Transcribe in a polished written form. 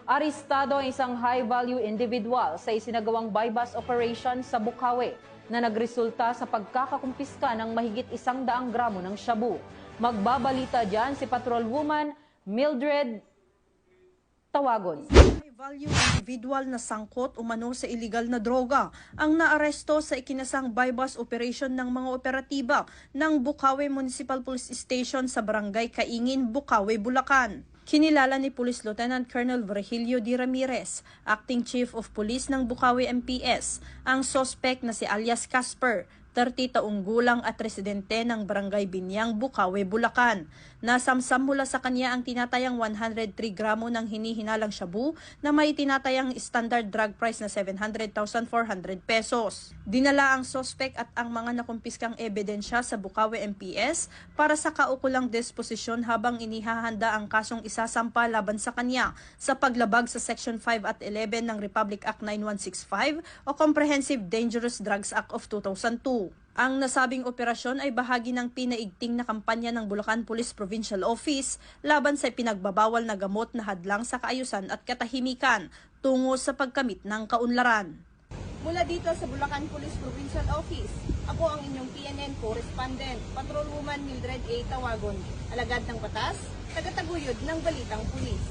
Arestado ang isang high-value individual sa isinagawang buy-bust operation sa Bukawi na nagresulta sa pagkakakumpiska ng mahigit 100 gramo ng shabu. Magbabalita dyan si Patrolwoman Mildred Tawagon. Value individual na sangkot umano sa illegal na droga ang naaresto sa ikinasang buy-bust operation ng mga operatiba ng Bukawi Municipal Police Station sa Barangay Kaingin, Bukawi, Bulacan. Kinilala ni Police Lieutenant Colonel Virgilio D. Ramirez, Acting Chief of Police ng Bukawi MPS, ang suspect na si alias Casper, 30 taong gulang at residente ng Barangay Binyang, Bukawi, Bulacan. Nasamsam mula sa kanya ang tinatayang 103 gramo ng hinihinalang shabu na may tinatayang standard drug price na 700,400 pesos. Dinala ang suspect at ang mga nakumpiskang ebidensya sa Bukawi MPS para sa kaukulang disposisyon habang inihahanda ang kasong isasampa laban sa kanya sa paglabag sa Section 5 at 11 ng Republic Act 9165 o Comprehensive Dangerous Drugs Act of 2002. Ang nasabing operasyon ay bahagi ng pinaigting na kampanya ng Bulacan Police Provincial Office laban sa pinagbabawal na gamot na hadlang sa kaayusan at katahimikan tungo sa pagkamit ng kaunlaran. Mula dito sa Bulacan Police Provincial Office, ako ang inyong PNN correspondent, Patrolwoman Mildred A. Tawagon, alagad ng batas, tagataguyod ng balitang pulis.